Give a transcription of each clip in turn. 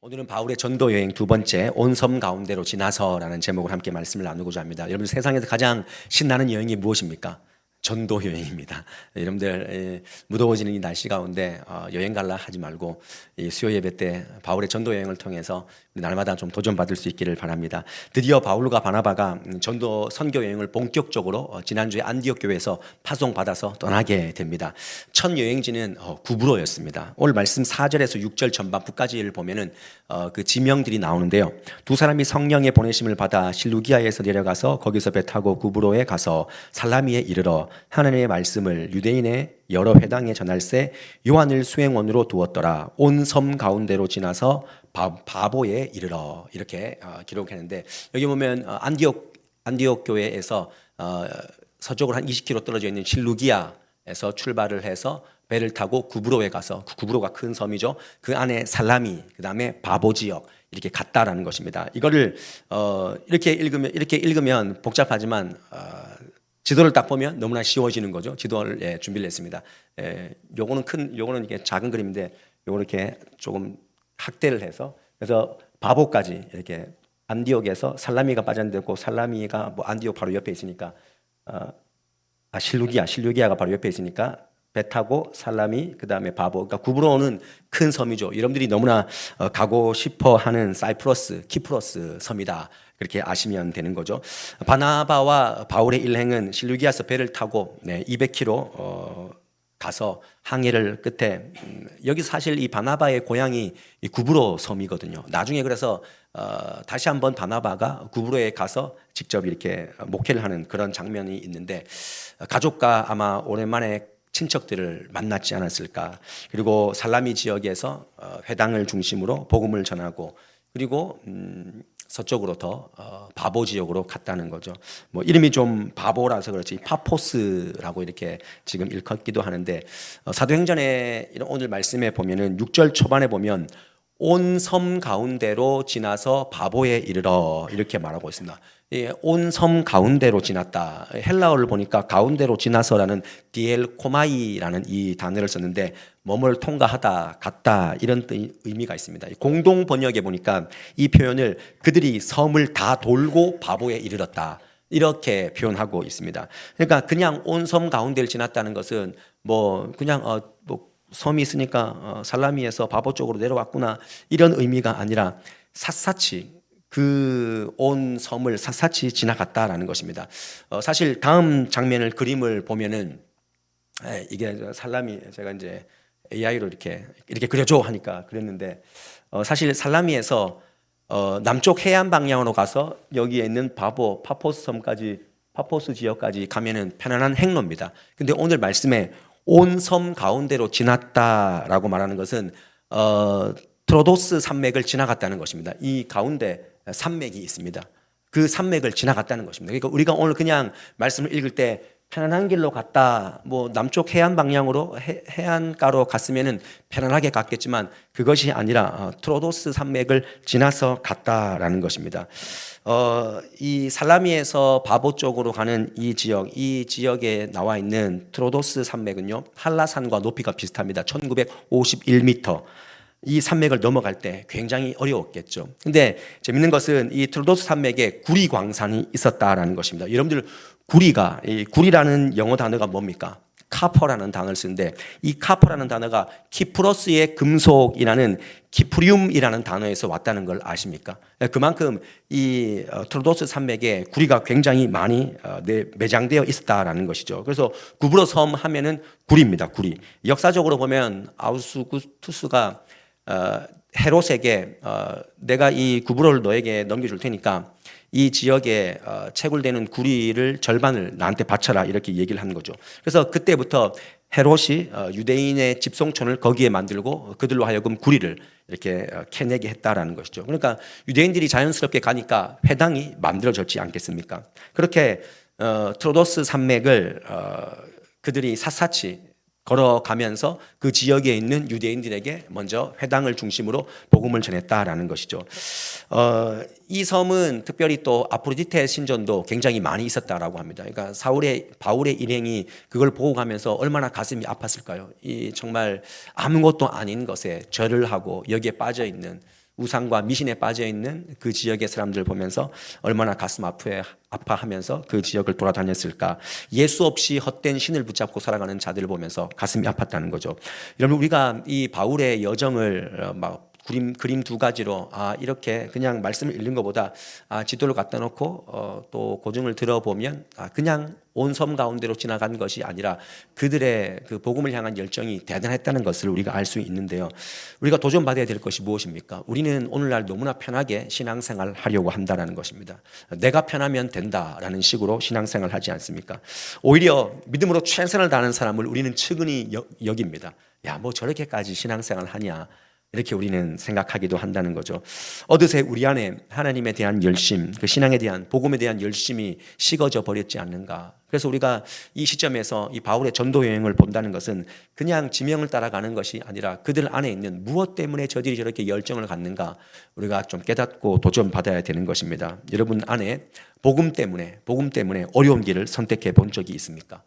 오늘은 바울의 전도 여행 두 번째 온 섬 가운데로 지나서라는 제목으로 함께 말씀을 나누고자 합니다. 여러분 세상에서 가장 신나는 여행이 무엇입니까? 전도 여행입니다. 여러분들 무더워지는 이 날씨 가운데 여행 갈라 하지 말고 이 수요 예배 때 바울의 전도 여행을 통해서 날마다 좀 도전받을 수 있기를 바랍니다. 드디어 바울과 바나바가 전도 선교 여행을 본격적으로 지난주에 안디옥 교회에서 파송받아서 떠나게 됩니다. 첫 여행지는 구브로였습니다. 오늘 말씀 4절에서 6절 전반부까지를 보면은 그 지명들이 나오는데요. 두 사람이 성령의 보내심을 받아 실루기아에서 내려가서 거기서 배 타고 구브로에 가서 살라미에 이르러 하나님의 말씀을 유대인의 여러 회당에 전할세 요한을 수행원으로 두었더라. 온 섬 가운데로 지나서 바보에 이르러 이렇게 기록했는데 여기 보면 안디옥 교회에서 서쪽으로 한 20km 떨어져 있는 실루기아에서 출발을 해서 배를 타고 구브로에 가서 구브로가 큰 섬이죠. 그 안에 살라미, 그 다음에 바보 지역 이렇게 갔다라는 것입니다. 이거를 이렇게 읽으면 복잡하지만 지도를 딱 보면 너무나 쉬워지는 거죠. 지도를 준비를 했습니다. 요거는 이게 작은 그림인데 요거 이렇게 조금 확대를 해서 그래서 바보까지 이렇게 안디옥에서 살라미가 빠졌는데 그 살라미가 뭐 안디옥 바로 옆에 있으니까 실루기아가 바로 옆에 있으니까 배 타고 살라미 그다음에 바보 그러니까 구브로는 큰 섬이죠. 여러분들이 너무나 가고 싶어 하는 사이프러스, 키프로스 섬이다. 그렇게 아시면 되는 거죠. 바나바와 바울의 일행은 실루기아에서 배를 타고 200km 가서 항해를 끝에 여기 사실 이 바나바의 고향이 이 구브로 섬이거든요. 나중에 그래서 다시 한번 바나바가 구브로에 가서 직접 이렇게 목회를 하는 그런 장면이 있는데 가족과 아마 오랜만에 친척들을 만났지 않았을까. 그리고 살라미 지역에서 회당을 중심으로 복음을 전하고 그리고 서쪽으로 더 바보 지역으로 갔다는 거죠. 뭐 이름이 좀 바보라서 그렇지 파포스라고 이렇게 지금 일컫기도 하는데 사도행전에 오늘 말씀에 보면은 6절 초반에 보면 온 섬 가운데로 지나서 바보에 이르러 이렇게 말하고 있습니다. 온 섬 가운데로 지났다. 헬라어를 보니까 가운데로 지나서라는 디엘코마이라는 이 단어를 썼는데 뭐뭘 통과하다, 갔다 이런 의미가 있습니다. 공동 번역에 보니까 이 표현을 그들이 섬을 다 돌고 바보에 이르렀다. 이렇게 표현하고 있습니다. 그러니까 그냥 온 섬 가운데를 지났다는 것은 뭐 그냥 뭐 섬이 있으니까 살라미에서 바보 쪽으로 내려왔구나 이런 의미가 아니라 샅샅이 그 온 섬을 샅샅이 지나갔다라는 것입니다. 사실 다음 장면을 그림을 보면은 이게 살라미 제가 이제 AI로 이렇게 그려줘 하니까 그랬는데 사실 살라미에서 남쪽 해안 방향으로 가서 여기에 있는 파포스 섬까지 파포스 지역까지 가면은 편안한 행로입니다. 근데 오늘 말씀에 온 섬 가운데로 지났다라고 말하는 것은 트로도스 산맥을 지나갔다는 것입니다. 이 가운데 산맥이 있습니다. 그 산맥을 지나갔다는 것입니다. 그러니까 우리가 오늘 그냥 말씀을 읽을 때 편안한 길로 갔다, 뭐 남쪽 해안 방향으로 해안가로 갔으면은 편안하게 갔겠지만 그것이 아니라 트로도스 산맥을 지나서 갔다라는 것입니다. 이 살라미에서 바보 쪽으로 가는 이 지역에 나와 있는 트로도스 산맥은요 한라산과 높이가 비슷합니다. 1951m. 이 산맥을 넘어갈 때 굉장히 어려웠겠죠. 근데 재밌는 것은 이 트로도스 산맥에 구리 광산이 있었다라는 것입니다. 여러분들 구리라는 영어 단어가 뭡니까? 카퍼라는 단어를 쓰는데 이 카퍼라는 단어가 키프로스의 금속이라는 키프리움이라는 단어에서 왔다는 걸 아십니까? 그만큼 이 트로도스 산맥에 구리가 굉장히 많이 매장되어 있었다라는 것이죠. 그래서 구브로 섬 하면은 구리입니다. 구리. 역사적으로 보면 아우구스투스가 헤롯에게 내가 이 구브로를 너에게 넘겨줄 테니까 이 지역에 채굴되는 구리를 절반을 나한테 바쳐라 이렇게 얘기를 한 거죠. 그래서 그때부터 헤롯이 유대인의 집성촌을 거기에 만들고 그들로 하여금 구리를 이렇게 캐내게 했다라는 것이죠. 그러니까 유대인들이 자연스럽게 가니까 회당이 만들어졌지 않겠습니까? 그렇게 트로도스 산맥을 그들이 샅샅이 걸어가면서 그 지역에 있는 유대인들에게 먼저 회당을 중심으로 복음을 전했다라는 것이죠. 이 섬은 특별히 또 아프로디테 신전도 굉장히 많이 있었다라고 합니다. 그러니까 바울의 일행이 그걸 보고 가면서 얼마나 가슴이 아팠을까요? 이 정말 아무것도 아닌 것에 절을 하고 여기에 빠져 있는 우상과 미신에 빠져 있는 그 지역의 사람들 보면서 얼마나 가슴 아파하면서 그 지역을 돌아다녔을까. 예수 없이 헛된 신을 붙잡고 살아가는 자들을 보면서 가슴이 아팠다는 거죠. 여러분, 우리가 이 바울의 여정을 막 그림 두 가지로 이렇게 그냥 말씀을 읽는 것보다 지도를 갖다 놓고 또 고증을 들어보면 그냥 온 섬 가운데로 지나간 것이 아니라 그들의 그 복음을 향한 열정이 대단했다는 것을 우리가 알 수 있는데요. 우리가 도전받아야 될 것이 무엇입니까? 우리는 오늘날 너무나 편하게 신앙생활 하려고 한다는 것입니다. 내가 편하면 된다라는 식으로 신앙생활 하지 않습니까? 오히려 믿음으로 최선을 다하는 사람을 우리는 측은히 여깁니다. 야, 뭐 저렇게까지 신앙생활 하냐, 이렇게 우리는 생각하기도 한다는 거죠. 어느새 우리 안에 하나님에 대한 열심, 그 신앙에 대한, 복음에 대한 열심이 식어져 버렸지 않는가. 그래서 우리가 이 시점에서 이 바울의 전도 여행을 본다는 것은 그냥 지명을 따라가는 것이 아니라 그들 안에 있는 무엇 때문에 저들이 저렇게 열정을 갖는가, 우리가 좀 깨닫고 도전받아야 되는 것입니다. 여러분 안에 복음 때문에 어려운 길을 선택해 본 적이 있습니까?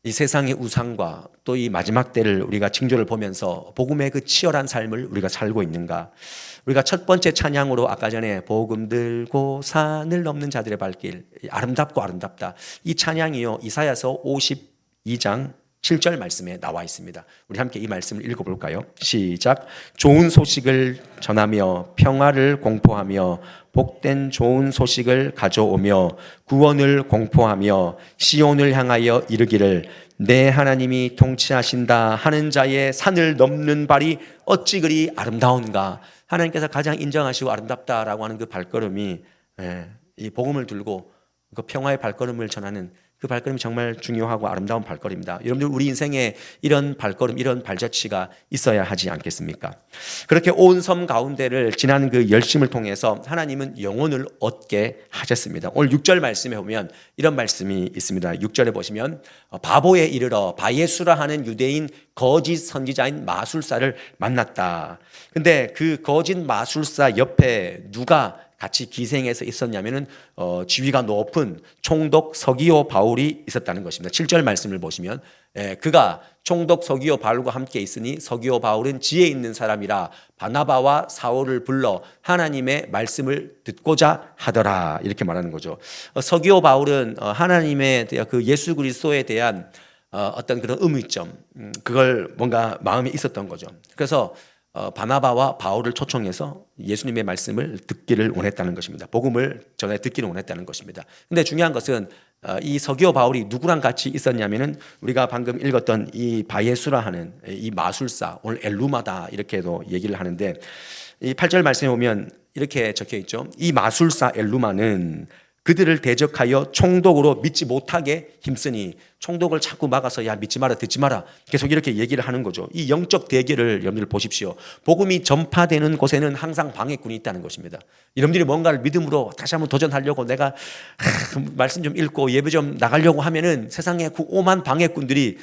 이 세상의 우상과 또 이 마지막 때를 우리가 징조를 보면서 복음의 그 치열한 삶을 우리가 살고 있는가? 우리가 첫 번째 찬양으로 아까 전에 복음 들고 산을 넘는 자들의 발길, 아름답고 아름답다, 이 찬양이요 이사야서 52장 7절 말씀에 나와 있습니다. 우리 함께 이 말씀을 읽어볼까요? 시작. 좋은 소식을 전하며 평화를 공포하며 복된 좋은 소식을 가져오며 구원을 공포하며 시온을 향하여 이르기를 내 하나님이 통치하신다 하는 자의 산을 넘는 발이 어찌 그리 아름다운가. 하나님께서 가장 인정하시고 아름답다라고 하는 그 발걸음이, 이 복음을 들고 그 평화의 발걸음을 전하는 그 발걸음이 정말 중요하고 아름다운 발걸음입니다. 여러분들, 우리 인생에 이런 발걸음, 이런 발자취가 있어야 하지 않겠습니까? 그렇게 온 섬 가운데를 지나는 그 열심을 통해서 하나님은 영혼을 얻게 하셨습니다. 오늘 6절 말씀에 보면 이런 말씀이 있습니다. 6절에 보시면 바보에 이르러 바예수라 하는 유대인 거짓 선지자인 마술사를 만났다. 근데 그 거짓 마술사 옆에 누가 같이 기생해서 있었냐면은 지위가 높은 총독 서기오 바울이 있었다는 것입니다. 7절 말씀을 보시면 그가 총독 서기오 바울과 함께 있으니 서기오 바울은 지혜 있는 사람이라 바나바와 사울을 불러 하나님의 말씀을 듣고자 하더라, 이렇게 말하는 거죠. 서기오 바울은 하나님의 그 예수 그리스도에 대한 어떤 그런 의무점, 그걸 뭔가 마음에 있었던 거죠. 그래서 바나바와 바울을 초청해서 예수님의 말씀을 듣기를 원했다는 것입니다. 복음을 전해 듣기를 원했다는 것입니다. 근데 중요한 것은 이 서기오 바울이 누구랑 같이 있었냐면은 우리가 방금 읽었던 이 바예수라 하는 이 마술사, 오늘 엘루마다 이렇게도 얘기를 하는데, 이 8절 말씀에 보면 이렇게 적혀 있죠. 이 마술사 엘루마는 그들을 대적하여 총독으로 믿지 못하게 힘쓰니, 총독을 자꾸 막아서 야 믿지 마라, 듣지 마라, 계속 이렇게 얘기를 하는 거죠. 이 영적 대결을 여러분들 보십시오. 복음이 전파되는 곳에는 항상 방해꾼이 있다는 것입니다. 여러분들이 뭔가를 믿음으로 다시 한번 도전하려고 내가 말씀 좀 읽고 예배 좀 나가려고 하면은 세상에 그 오만 방해꾼들이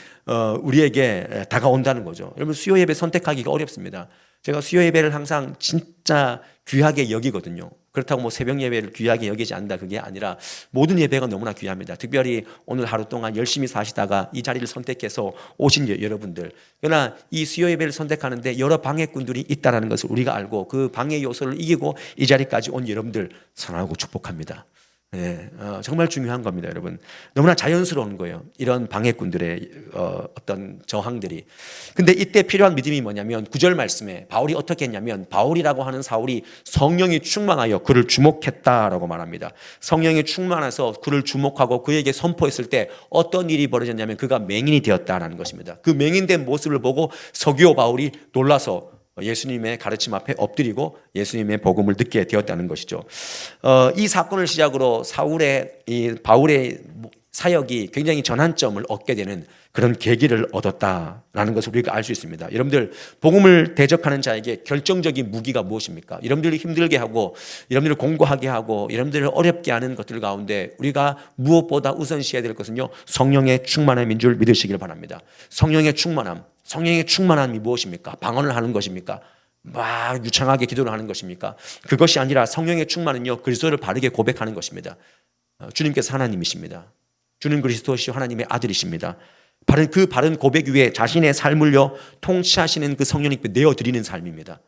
우리에게 다가온다는 거죠. 여러분, 수요 예배 선택하기가 어렵습니다. 제가 수요 예배를 항상 진짜 귀하게 여기거든요. 그렇다고 뭐 새벽 예배를 귀하게 여기지 않는다, 그게 아니라 모든 예배가 너무나 귀합니다. 특별히 오늘 하루 동안 열심히 사시다가 이 자리를 선택해서 오신 여러분들, 그러나 이 수요 예배를 선택하는데 여러 방해꾼들이 있다는 것을 우리가 알고 그 방해 요소를 이기고 이 자리까지 온 여러분들 사랑하고 축복합니다. 정말 중요한 겁니다, 여러분. 너무나 자연스러운 거예요, 이런 방해꾼들의 어떤 저항들이. 근데 이때 필요한 믿음이 뭐냐면 9절 말씀에 바울이 어떻게 했냐면, 바울이라고 하는 사울이 성령이 충만하여 그를 주목했다라고 말합니다. 성령이 충만해서 그를 주목하고 그에게 선포했을 때 어떤 일이 벌어졌냐면 그가 맹인이 되었다는 것입니다. 그 맹인된 모습을 보고 서기오 바울이 놀라서 예수님의 가르침 앞에 엎드리고 예수님의 복음을 듣게 되었다는 것이죠. 이 사건을 시작으로 바울의 사역이 굉장히 전환점을 얻게 되는 그런 계기를 얻었다라는 것을 우리가 알 수 있습니다. 여러분들, 복음을 대적하는 자에게 결정적인 무기가 무엇입니까? 여러분들을 힘들게 하고 여러분들을 공고하게 하고 여러분들을 어렵게 하는 것들 가운데 우리가 무엇보다 우선시해야 될 것은요, 성령의 충만함인 줄 믿으시길 바랍니다. 성령의 충만함이 무엇입니까? 방언을 하는 것입니까? 막 유창하게 기도를 하는 것입니까? 그것이 아니라 성령의 충만은요, 그리스도를 바르게 고백하는 것입니다. 주님께서 하나님이십니다. 주는 그리스도시요 하나님의 아들이십니다. 바른 고백 위에 자신의 삶을요 통치하시는 그 성령님께 내어드리는 삶입니다.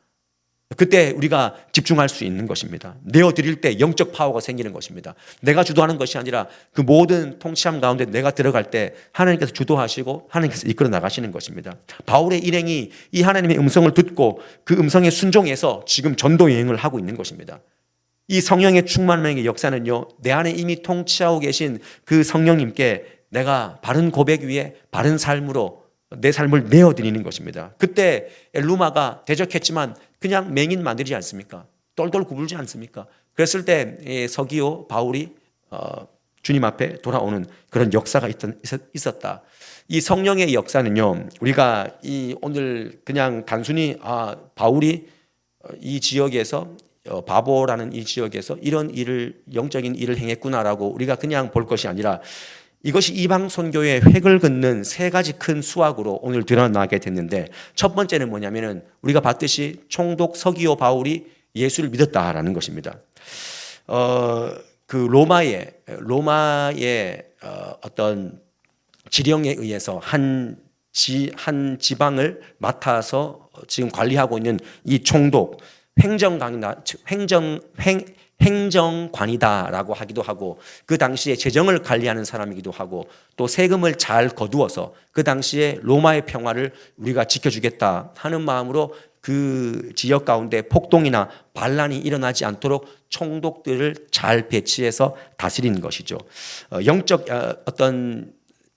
그때 우리가 집중할 수 있는 것입니다. 내어드릴 때 영적 파워가 생기는 것입니다. 내가 주도하는 것이 아니라 그 모든 통치함 가운데 내가 들어갈 때 하나님께서 주도하시고 하나님께서 이끌어 나가시는 것입니다. 바울의 일행이 이 하나님의 음성을 듣고 그 음성에 순종해서 지금 전도 여행을 하고 있는 것입니다. 이 성령의 충만함의 역사는요, 내 안에 이미 통치하고 계신 그 성령님께 내가 바른 고백 위에 바른 삶으로 내 삶을 내어드리는 것입니다. 그때 엘루마가 대적했지만 그냥 맹인 만들지 않습니까? 똘똘 구불지 않습니까? 그랬을 때 서기오 바울이 주님 앞에 돌아오는 그런 역사가 있었다. 이 성령의 역사는요, 우리가 오늘 그냥 단순히 바울이 이 지역에서 바보라는 이 지역에서 이런 영적인 일을 행했구나라고 우리가 그냥 볼 것이 아니라 이것이 이방 선교의 획을 긋는 세 가지 큰 수확으로 오늘 드러나게 됐는데, 첫 번째는 뭐냐면은 우리가 봤듯이 총독 서기오 바울이 예수를 믿었다라는 것입니다. 그 로마의 어떤 지령에 의해서 한 지방을 맡아서 지금 관리하고 있는 이 총독, 행정관이다라고 하기도 하고, 그 당시에 재정을 관리하는 사람이기도 하고, 또 세금을 잘 거두어서 그 당시에 로마의 평화를 우리가 지켜주겠다 하는 마음으로 그 지역 가운데 폭동이나 반란이 일어나지 않도록 총독들을 잘 배치해서 다스리는 것이죠. 영적 어떤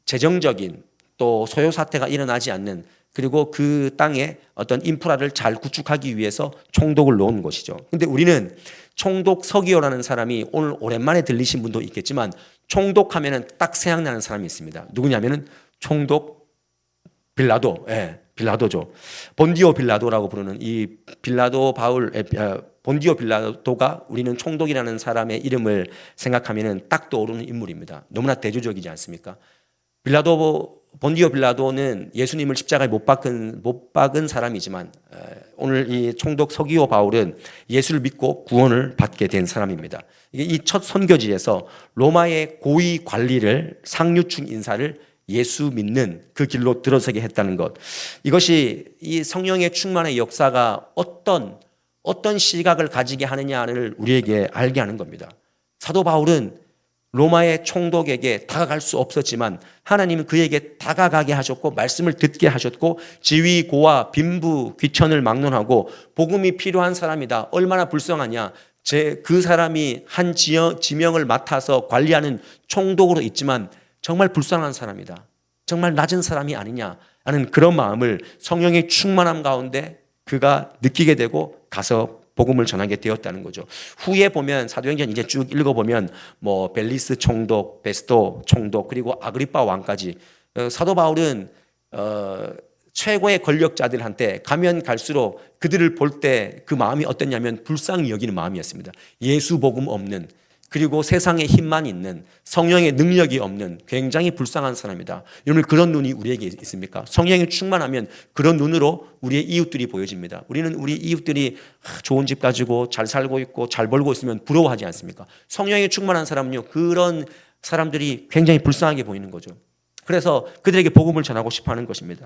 재정적인 또 소요 사태가 일어나지 않는, 그리고 그 땅에 어떤 인프라를 잘 구축하기 위해서 총독을 놓은 것이죠. 근데 우리는 총독 서기오라는 사람이 오늘 오랜만에 들리신 분도 있겠지만, 총독하면은 딱 생각나는 사람이 있습니다. 누구냐면은 총독 빌라도, 빌라도죠. 본디오 빌라도라고 부르는 이 본디오 빌라도가 우리는 총독이라는 사람의 이름을 생각하면은 딱 떠오르는 인물입니다. 너무나 대조적이지 않습니까? 본디오 빌라도는 예수님을 십자가에 못 박은 사람이지만, 오늘 이 총독 서기오 바울은 예수를 믿고 구원을 받게 된 사람입니다. 이 첫 선교지에서 로마의 고위 관리를, 상류층 인사를 예수 믿는 그 길로 들어서게 했다는 것, 이것이 이 성령의 충만의 역사가 어떤 시각을 가지게 하느냐를 우리에게 알게 하는 겁니다. 사도 바울은 로마의 총독에게 다가갈 수 없었지만 하나님은 그에게 다가가게 하셨고 말씀을 듣게 하셨고, 지위고와 빈부 귀천을 막론하고 복음이 필요한 사람이다. 얼마나 불쌍하냐. 그 사람이 한 지명을 맡아서 관리하는 총독으로 있지만 정말 불쌍한 사람이다. 정말 낮은 사람이 아니냐 하는 그런 마음을 성령의 충만함 가운데 그가 느끼게 되고 가서 복음을 전하게 되었다는 거죠. 후에 보면 사도행전 이제 쭉 읽어보면 뭐 벨리스 총독, 베스토 총독, 그리고 아그리파 왕까지, 사도 바울은 최고의 권력자들한테 가면 갈수록 그들을 볼 때 그 마음이 어땠냐면 불쌍히 여기는 마음이었습니다. 예수 복음 없는, 그리고 세상에 힘만 있는, 성령의 능력이 없는 굉장히 불쌍한 사람이다. 여러분, 그런 눈이 우리에게 있습니까? 성령이 충만하면 그런 눈으로 우리의 이웃들이 보여집니다. 우리는 우리 이웃들이 좋은 집 가지고 잘 살고 있고 잘 벌고 있으면 부러워하지 않습니까? 성령이 충만한 사람은요, 그런 사람들이 굉장히 불쌍하게 보이는 거죠. 그래서 그들에게 복음을 전하고 싶어 하는 것입니다.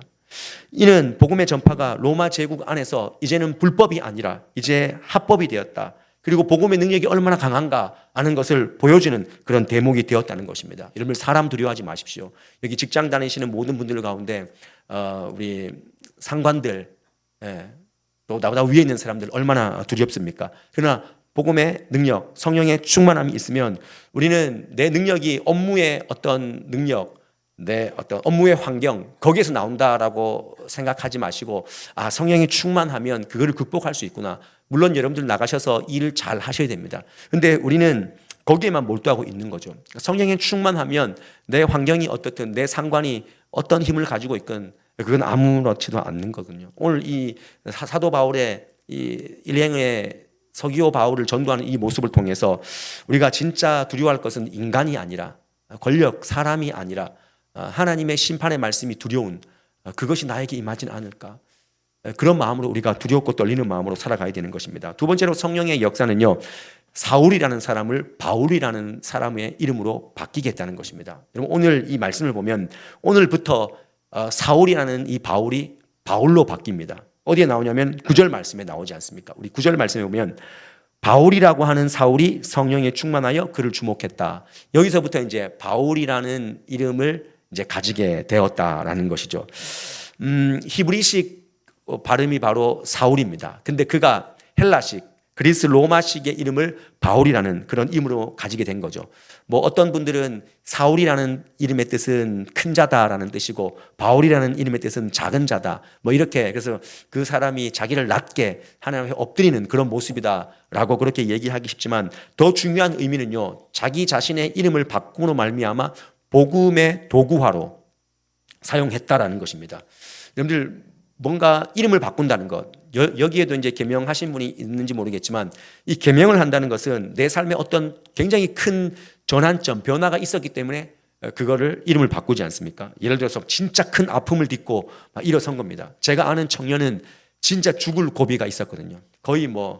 이는 복음의 전파가 로마 제국 안에서 이제는 불법이 아니라 이제 합법이 되었다. 그리고 복음의 능력이 얼마나 강한가 하는 것을 보여주는 그런 대목이 되었다는 것입니다. 여러분, 사람 두려워하지 마십시오. 여기 직장 다니시는 모든 분들 가운데 우리 상관들, 또 나보다 위에 있는 사람들 얼마나 두렵습니까? 그러나 복음의 능력, 성령의 충만함이 있으면 우리는 내 능력이 업무의 어떤 능력, 내 어떤 업무의 환경, 거기에서 나온다라고 생각하지 마시고, 성령이 충만하면 그거를 극복할 수 있구나. 물론 여러분들 나가셔서 일을 잘 하셔야 됩니다. 근데 우리는 거기에만 몰두하고 있는 거죠. 성령이 충만하면 내 환경이 어떻든, 내 상관이 어떤 힘을 가지고 있건 그건 아무렇지도 않는 거거든요. 오늘 이 사도 바울의 이 일행의 서기오 바울을 전도하는 이 모습을 통해서 우리가 진짜 두려워할 것은 인간이 아니라, 권력, 사람이 아니라 하나님의 심판의 말씀이 두려운, 그것이 나에게 임하지는 않을까. 그런 마음으로 우리가 두렵고 떨리는 마음으로 살아가야 되는 것입니다. 두 번째로 성령의 역사는요, 사울이라는 사람을 바울이라는 사람의 이름으로 바뀌게 했다는 것입니다. 여러분, 오늘 이 말씀을 보면 오늘부터 사울이라는 이 바울이 바울로 바뀝니다. 어디에 나오냐면 9절 말씀에 나오지 않습니까? 우리 9절 말씀에 보면 바울이라고 하는 사울이 성령에 충만하여 그를 주목했다. 여기서부터 이제 바울이라는 이름을 이제 가지게 되었다라는 것이죠. 히브리식 발음이 바로 사울입니다. 근데 그가 헬라식, 그리스 로마식의 이름을 바울이라는 그런 이름으로 가지게 된 거죠. 뭐 어떤 분들은 사울이라는 이름의 뜻은 큰 자다라는 뜻이고 바울이라는 이름의 뜻은 작은 자다. 뭐 이렇게 그래서 그 사람이 자기를 낮게 하나님께 엎드리는 그런 모습이다라고 그렇게 얘기하기 쉽지만 더 중요한 의미는요. 자기 자신의 이름을 바꾸므로 말미암아 복음의 도구화로 사용했다라는 것입니다. 여러분들 뭔가 이름을 바꾼다는 것, 여기에도 이제 계명하신 분이 있는지 모르겠지만 이 계명을 한다는 것은 내 삶에 어떤 굉장히 큰 전환점, 변화가 있었기 때문에 그거를 이름을 바꾸지 않습니까? 예를 들어서 진짜 큰 아픔을 딛고 막 일어선 겁니다. 제가 아는 청년은 진짜 죽을 고비가 있었거든요. 거의 뭐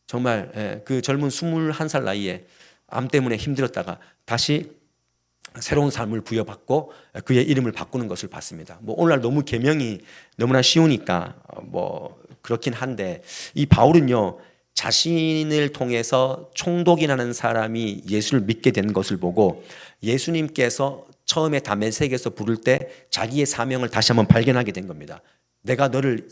정말 그 젊은 21살 나이에 암 때문에 힘들었다가 다시 새로운 삶을 부여받고 그의 이름을 바꾸는 것을 봤습니다. 뭐 오늘날 너무 계명이 너무나 쉬우니까 뭐 그렇긴 한데 이 바울은요 자신을 통해서 총독이라는 사람이 예수를 믿게 된 것을 보고 예수님께서 처음에 다메섹에서 부를 때 자기의 사명을 다시 한번 발견하게 된 겁니다. 내가 너를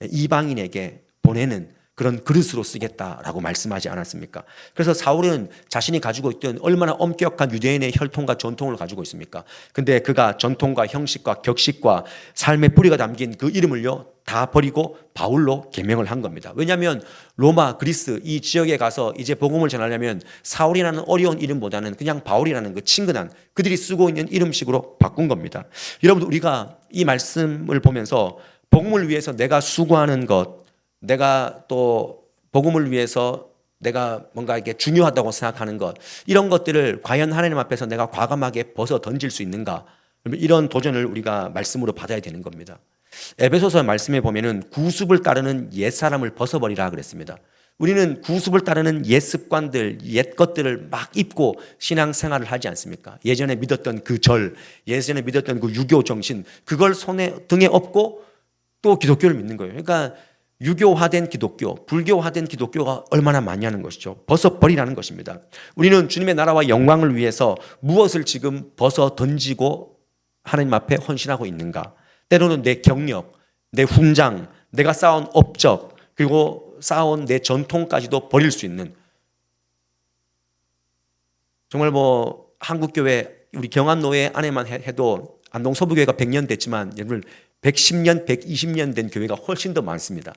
이방인에게 보내는 그런 그릇으로 쓰겠다라고 말씀하지 않았습니까? 그래서 사울은 자신이 가지고 있던 얼마나 엄격한 유대인의 혈통과 전통을 가지고 있습니까? 근데 그가 전통과 형식과 격식과 삶의 뿌리가 담긴 그 이름을요 다 버리고 바울로 계명을 한 겁니다. 왜냐하면 로마, 그리스 이 지역에 가서 이제 복음을 전하려면 사울이라는 어려운 이름보다는 그냥 바울이라는 그 친근한 그들이 쓰고 있는 이름식으로 바꾼 겁니다. 여러분 우리가 이 말씀을 보면서 복음을 위해서 내가 수고하는 것, 내가 또 복음을 위해서 내가 뭔가 이게 중요하다고 생각하는 것, 이런 것들을 과연 하나님 앞에서 내가 과감하게 벗어 던질 수 있는가? 이런 도전을 우리가 말씀으로 받아야 되는 겁니다. 에베소서 말씀에 보면은 구습을 따르는 옛사람을 벗어버리라 그랬습니다. 우리는 구습을 따르는 옛 습관들, 옛 것들을 막 입고 신앙생활을 하지 않습니까? 예전에 믿었던 그 절, 예전에 믿었던 그 유교 정신, 그걸 등에 업고 또 기독교를 믿는 거예요. 그러니까 유교화된 기독교, 불교화된 기독교가 얼마나 많냐는 것이죠. 벗어버리라는 것입니다. 우리는 주님의 나라와 영광을 위해서 무엇을 지금 벗어 던지고 하나님 앞에 헌신하고 있는가? 때로는 내 경력, 내 훈장, 내가 쌓은 업적, 그리고 쌓아온 내 전통까지도 버릴 수 있는, 정말 뭐 한국교회 우리 경안노회 안에만 해도 안동 서부교회가 100년 됐지만 여러분 110년, 120년 된 교회가 훨씬 더 많습니다.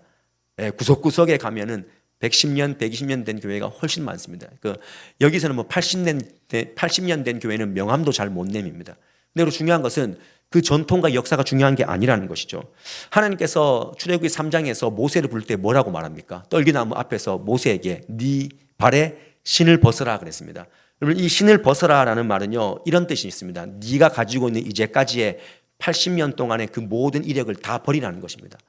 구석구석에 가면은 110년, 120년 된 교회가 훨씬 많습니다. 여기서는 뭐 80년 된 교회는 명함도 잘 못 내밉니다. 근데 중요한 것은 그 전통과 역사가 중요한 게 아니라는 것이죠. 하나님께서 출애굽기 3장에서 모세를 부를 때 뭐라고 말합니까? 떨기나무 앞에서 모세에게 네 발에 신을 벗어라 그랬습니다. 여러분 이 신을 벗어라라는 말은요 이런 뜻이 있습니다. 네가 가지고 있는 이제까지의 80년 동안의 그 모든 이력을 다 버리라는 것입니다.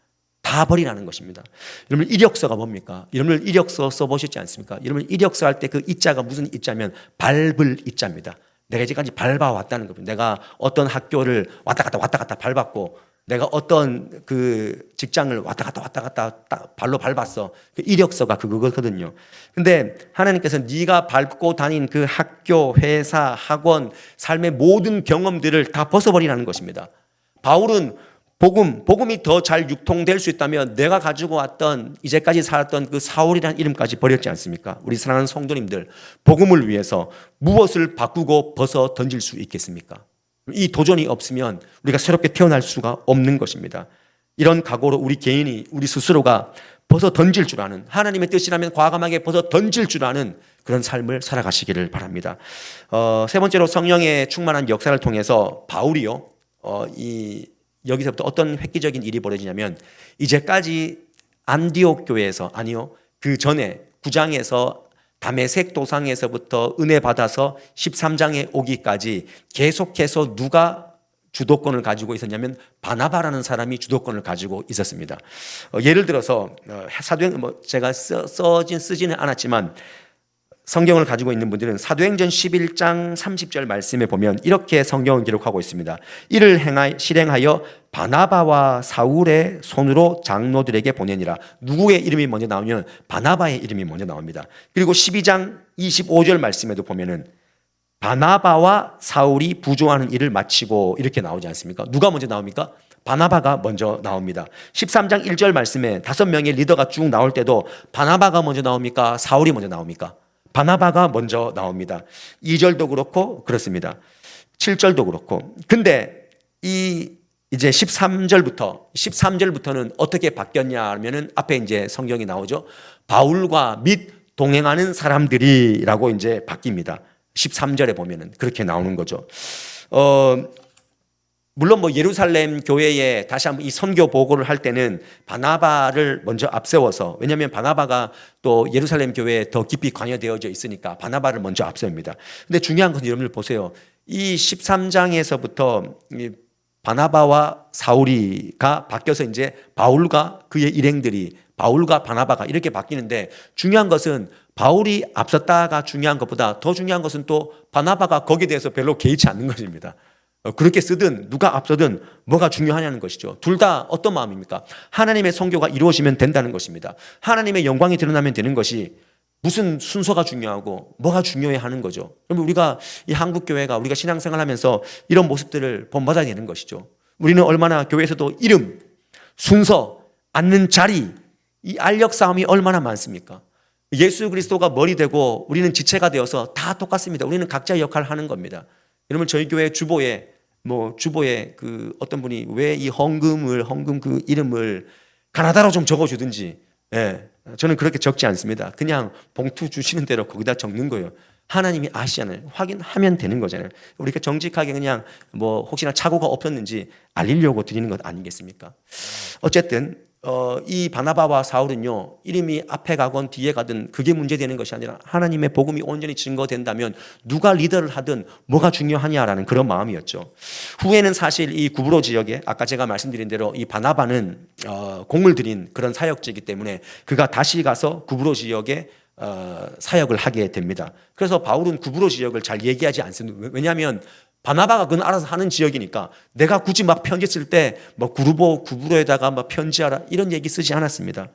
다 버리라는 것입니다. 여러분 이력서가 뭡니까? 여러분 이력서 써보셨지 않습니까? 여러분 이력서 할 때 그 이자가 무슨 이자면 밟을 이자입니다. 내가 이제까지 밟아왔다는 겁니다. 내가 어떤 학교를 왔다 갔다 밟았고 내가 어떤 그 직장을 왔다 갔다 발로 밟았어. 그 이력서가 그거거든요. 근데 하나님께서 네가 밟고 다닌 그 학교, 회사, 학원, 삶의 모든 경험들을 다 벗어버리라는 것입니다. 바울은 복음이 더 잘 유통될 수 있다면 내가 가지고 왔던 이제까지 살았던 그 사울이라는 이름까지 버렸지 않습니까? 우리 사랑하는 성도님들, 복음을 위해서 무엇을 바꾸고 벗어 던질 수 있겠습니까? 이 도전이 없으면 우리가 새롭게 태어날 수가 없는 것입니다. 이런 각오로 우리 개인이 우리 스스로가 벗어 던질 줄 아는, 하나님의 뜻이라면 과감하게 벗어 던질 줄 아는 그런 삶을 살아가시기를 바랍니다. 세 번째로 성령의 충만한 역사를 통해서 바울이요 여기서부터 어떤 획기적인 일이 벌어지냐면 이제까지 안디옥 교회에서 그 전에 9장에서 다메섹 도상에서부터 은혜 받아서 13장에 오기까지 계속해서 누가 주도권을 가지고 있었냐면 바나바라는 사람이 주도권을 가지고 있었습니다. 예를 들어서 사도행 제가 쓰지는 않았지만 성경을 가지고 있는 분들은 사도행전 11장 30절 말씀에 보면 이렇게 성경을 기록하고 있습니다. 이를 실행하여 바나바와 사울의 손으로 장로들에게 보내니라. 누구의 이름이 먼저 나오면 바나바의 이름이 먼저 나옵니다. 그리고 12장 25절 말씀에도 보면은 바나바와 사울이 부조하는 일을 마치고 이렇게 나오지 않습니까? 누가 먼저 나옵니까? 바나바가 먼저 나옵니다. 13장 1절 말씀에 5명의 리더가 쭉 나올 때도 바나바가 먼저 나옵니까? 사울이 먼저 나옵니까? 바나바가 먼저 나옵니다. 2절도 그렇고 그렇습니다. 7절도 그렇고. 근데 이제 13절부터는 어떻게 바뀌었냐 하면은 앞에 이제 성경이 나오죠. 바울과 및 동행하는 사람들이라고 이제 바뀝니다. 13절에 보면은 그렇게 나오는 거죠. 물론 뭐 예루살렘 교회에 다시 한번 이 선교 보고를 할 때는 바나바를 먼저 앞세워서, 왜냐하면 바나바가 또 예루살렘 교회에 더 깊이 관여되어져 있으니까 바나바를 먼저 앞세웁니다. 근데 중요한 건 여러분들 보세요. 이 13장에서부터 바나바와 사울이가 바뀌어서 이제 바울과 그의 일행들이, 바울과 바나바가 이렇게 바뀌는데, 중요한 것은 바울이 앞섰다가 중요한 것보다 더 중요한 것은 또 바나바가 거기에 대해서 별로 개의치 않는 것입니다. 그렇게 쓰든 누가 앞서든 뭐가 중요하냐는 것이죠. 둘 다 어떤 마음입니까? 하나님의 선교가 이루어지면 된다는 것입니다. 하나님의 영광이 드러나면 되는 것이 무슨 순서가 중요하고 뭐가 중요해 하는 거죠. 그러면 우리가 이 한국교회가 우리가 신앙생활하면서 이런 모습들을 본받아야 되는 것이죠. 우리는 얼마나 교회에서도 이름, 순서, 앉는 자리, 이 알력 싸움이 얼마나 많습니까? 예수 그리스도가 머리 되고 우리는 지체가 되어서 다 똑같습니다. 우리는 각자의 역할을 하는 겁니다. 여러분, 저희 교회 주보에 그 어떤 분이 왜 이 헌금 그 이름을 가나다로 좀 적어주든지, 예, 저는 그렇게 적지 않습니다. 그냥 봉투 주시는 대로 거기다 적는 거예요. 하나님이 아시잖아요. 확인하면 되는 거잖아요. 우리가 정직하게 그냥 뭐 혹시나 착오가 없었는지 알리려고 드리는 것 아니겠습니까? 어쨌든 이 바나바와 사울은요, 이름이 앞에 가건 뒤에 가든 그게 문제되는 것이 아니라 하나님의 복음이 온전히 증거된다면 누가 리더를 하든 뭐가 중요하냐라는 그런 마음이었죠. 후에는 사실 이 구브로 지역에 아까 제가 말씀드린 대로 이 바나바는 공을 들인 그런 사역지이기 때문에 그가 다시 가서 구브로 지역에 사역을 하게 됩니다. 그래서 바울은 구브로 지역을 잘 얘기하지 않습니다. 왜냐하면 바나바가 그건 알아서 하는 지역이니까 내가 굳이 막 편지 쓸 때 뭐 구브로에다가 막 편지하라 이런 얘기 쓰지 않았습니다.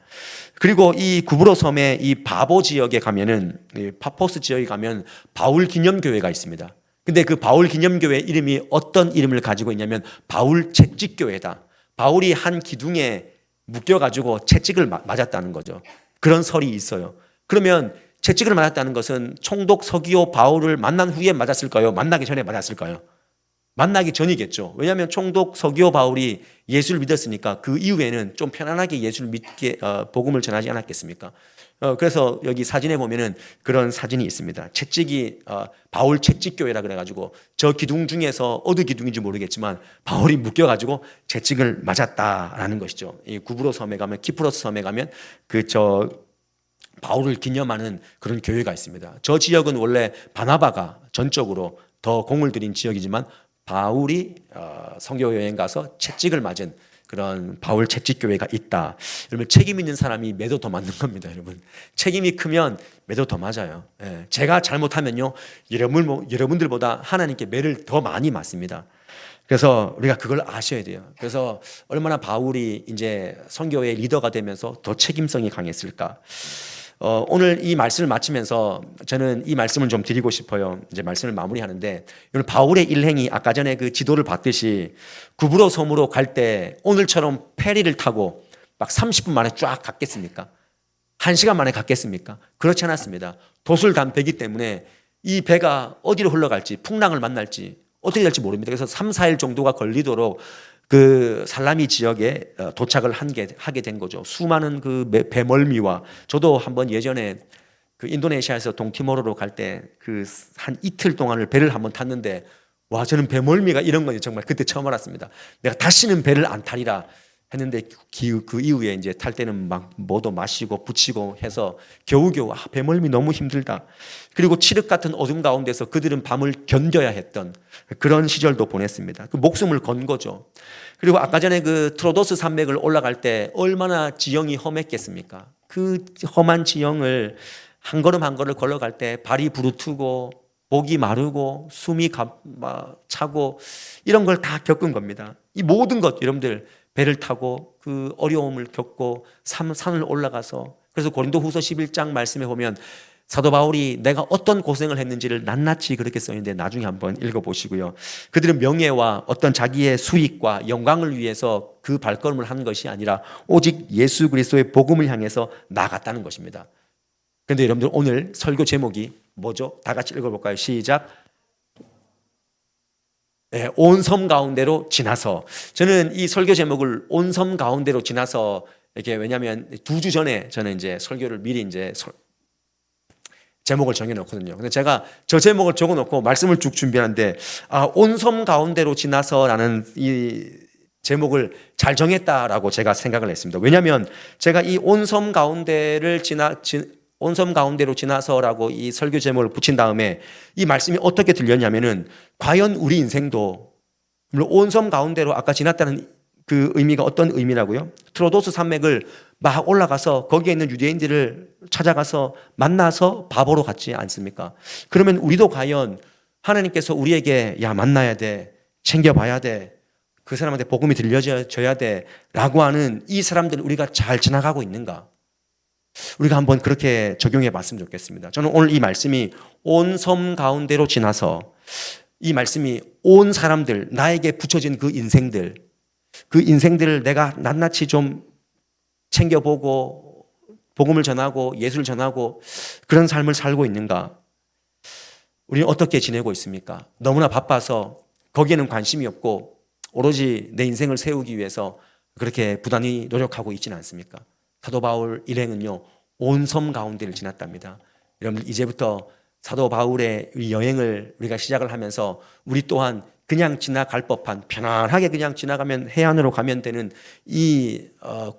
그리고 이 구브로 섬의 이 바보 지역에 가면은, 파포스 지역에 가면 바울 기념교회가 있습니다. 근데 그 바울 기념교회 이름이 어떤 이름을 가지고 있냐면 바울 채찍교회다. 바울이 한 기둥에 묶여가지고 채찍을 맞았다는 거죠. 그런 설이 있어요. 그러면 채찍을 맞았다는 것은 총독 서기오 바울을 만난 후에 맞았을까요? 만나기 전에 맞았을까요? 만나기 전이겠죠. 왜냐하면 총독 서기오 바울이 예수를 믿었으니까 그 이후에는 좀 편안하게 예수를 믿게 복음을 전하지 않았겠습니까? 그래서 여기 사진에 보면은 그런 사진이 있습니다. 채찍이 바울 채찍교회라 그래가지고 저 기둥 중에서 어느 기둥인지 모르겠지만 바울이 묶여가지고 채찍을 맞았다라는 것이죠. 이 구브로 섬에 가면, 키프로스 섬에 가면 바울을 기념하는 그런 교회가 있습니다. 저 지역은 원래 바나바가 전적으로 더 공을 들인 지역이지만 바울이 선교 여행 가서 채찍을 맞은 그런 바울 채찍교회가 있다. 여러분, 책임 있는 사람이 매도 더 맞는 겁니다. 여러분, 책임이 크면 매도 더 맞아요. 예, 제가 잘못하면요, 여러분들보다 하나님께 매를 더 많이 맞습니다. 그래서 우리가 그걸 아셔야 돼요. 그래서 얼마나 바울이 이제 선교의 리더가 되면서 더 책임성이 강했을까. 오늘 이 말씀을 마치면서 저는 이 말씀을 좀 드리고 싶어요. 이제 말씀을 마무리하는데, 오늘 바울의 일행이 아까 전에 그 지도를 봤듯이 구브로 섬으로 갈 때 오늘처럼 페리를 타고 막 30분 만에 쫙 갔겠습니까? 1시간 만에 갔겠습니까? 그렇지 않았습니다. 도술단배기 때문에 이 배가 어디로 흘러갈지, 풍랑을 만날지 어떻게 될지 모릅니다. 그래서 3, 4일 정도가 걸리도록 그 살라미 지역에 도착을 하게 된 거죠. 수많은 그 배멀미와, 저도 한번 예전에 그 인도네시아에서 동티모르로 갈 때 그 한 이틀 동안을 배를 한번 탔는데, 와, 저는 배멀미가 이런 건지 정말 그때 처음 알았습니다. 내가 다시는 배를 안 타리라 했는데 그 이후에 이제 탈 때는 막 뭐도 마시고 붙이고 해서 겨우겨우 배멀미 너무 힘들다. 그리고 칠흑 같은 어둠 가운데서 그들은 밤을 견뎌야 했던 그런 시절도 보냈습니다. 그 목숨을 건 거죠. 그리고 아까 전에 그 트로도스 산맥을 올라갈 때 얼마나 지형이 험했겠습니까? 그 험한 지형을 한 걸음 한 걸음 걸어갈 때 발이 부르트고 목이 마르고 숨이 차고 이런 걸 다 겪은 겁니다. 이 모든 것 여러분들 배를 타고 그 어려움을 겪고 산을 올라가서 그래서 고린도후서 11장 말씀에 보면 사도 바울이 내가 어떤 고생을 했는지를 낱낱이 그렇게 써있는데 나중에 한번 읽어보시고요. 그들은 명예와 어떤 자기의 수익과 영광을 위해서 그 발걸음을 한 것이 아니라 오직 예수 그리스도의 복음을 향해서 나아갔다는 것입니다. 그런데 여러분들 오늘 설교 제목이 뭐죠? 다 같이 읽어볼까요? 시작. 네, 온 섬 가운데로 지나서. 저는 이 설교 제목을 온 섬 가운데로 지나서 이렇게 왜냐하면 2주 전에 저는 이제 설교를 미리 이제 제목을 정해놓거든요. 근데 제가 저 제목을 적어놓고 말씀을 쭉 준비하는데 온 섬 가운데로 지나서라는 이 제목을 잘 정했다라고 제가 생각을 했습니다. 왜냐하면 제가 이 온 섬 가운데를 온 섬 가운데로 지나서라고 이 설교 제목을 붙인 다음에 이 말씀이 어떻게 들렸냐면은 과연 우리 인생도 물론 온 섬 가운데로 아까 지났다는 그 의미가 어떤 의미라고요? 트로도스 산맥을 막 올라가서 거기에 있는 유대인들을 찾아가서 만나서 바보로 갔지 않습니까? 그러면 우리도 과연 하나님께서 우리에게 야 만나야 돼, 챙겨봐야 돼, 그 사람한테 복음이 들려줘야 돼 라고 하는 이 사람들 우리가 잘 지나가고 있는가? 우리가 한번 그렇게 적용해 봤으면 좋겠습니다. 저는 오늘 이 말씀이 온 섬 가운데로 지나서 이 말씀이 온 사람들, 나에게 붙여진 그 인생들을 내가 낱낱이 좀 챙겨보고 복음을 전하고 예수를 전하고 그런 삶을 살고 있는가? 우리는 어떻게 지내고 있습니까? 너무나 바빠서 거기에는 관심이 없고 오로지 내 인생을 세우기 위해서 그렇게 부단히 노력하고 있지는 않습니까? 사도 바울 일행은요 온 섬 가운데를 지났답니다. 여러분 이제부터 사도 바울의 이 여행을 우리가 시작을 하면서 우리 또한 그냥 지나갈 법한 편안하게 그냥 지나가면 해안으로 가면 되는 이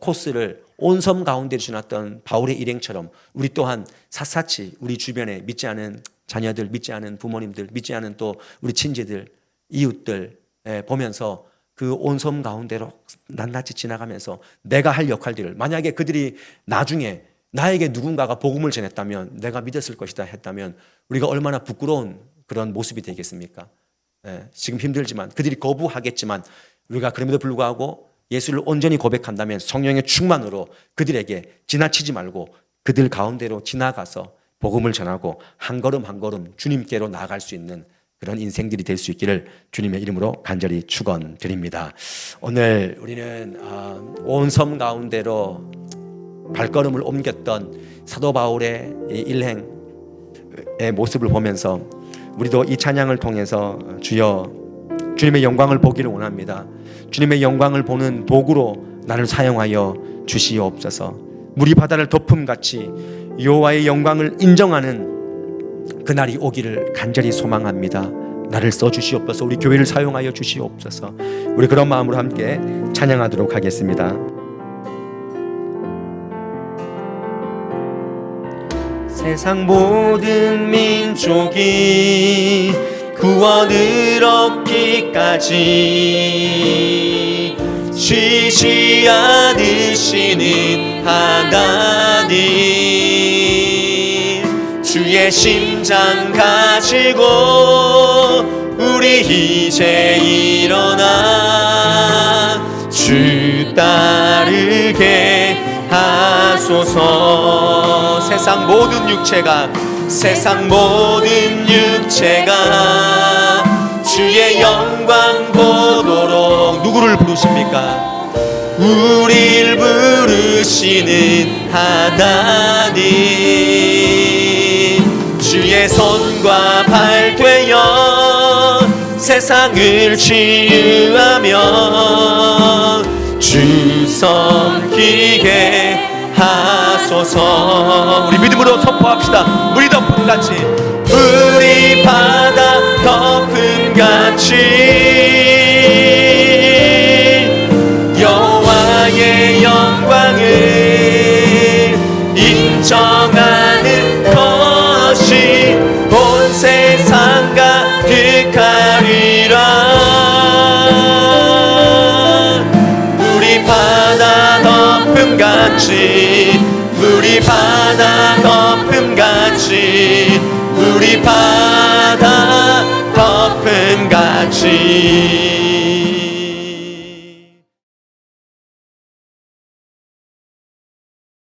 코스를 온 섬 가운데로 지났던 바울의 일행처럼 우리 또한 샅샅이 우리 주변에 믿지 않은 자녀들, 믿지 않은 부모님들, 믿지 않은 또 우리 친지들, 이웃들 보면서 그 온 섬 가운데로 낱낱이 지나가면서 내가 할 역할들을 만약에 그들이 나중에 나에게 누군가가 복음을 전했다면 내가 믿었을 것이다 했다면 우리가 얼마나 부끄러운 그런 모습이 되겠습니까? 지금 힘들지만 그들이 거부하겠지만 우리가 그럼에도 불구하고 예수를 온전히 고백한다면 성령의 충만으로 그들에게 지나치지 말고 그들 가운데로 지나가서 복음을 전하고 한 걸음 한 걸음 주님께로 나아갈 수 있는 그런 인생들이 될 수 있기를 주님의 이름으로 간절히 축원드립니다. 오늘 우리는 온 섬 가운데로 발걸음을 옮겼던 사도 바울의 일행의 모습을 보면서 우리도 이 찬양을 통해서 주여 주님의 영광을 보기를 원합니다. 주님의 영광을 보는 도구로 나를 사용하여 주시옵소서. 물이 바다를 덮음같이 여호와의 영광을 인정하는 그날이 오기를 간절히 소망합니다. 나를 써주시옵소서. 우리 교회를 사용하여 주시옵소서. 우리 그런 마음으로 함께 찬양하도록 하겠습니다. 세상 모든 민족이 구원을 얻기까지 쉬지 않으시는 하나님 주의 심장 가지고 우리 이제 일어나 주 따르게 하소서. 세상 모든 육체가 주의 영광 보도록 누구를 부르십니까? 우리를 부르시는 하나님 주의 손과 발 되어 세상을 치유하며 주 섬기게 하소서. 우리 믿음으로 선포합시다. 물이 덮음같이 물이 바다 덮음같이 여호와의 영광을 인정하는 것이 온 세상 가득하리라. 물이 바다 덮음같이 우리 바다 덮음같이 우리 바다 덮음같이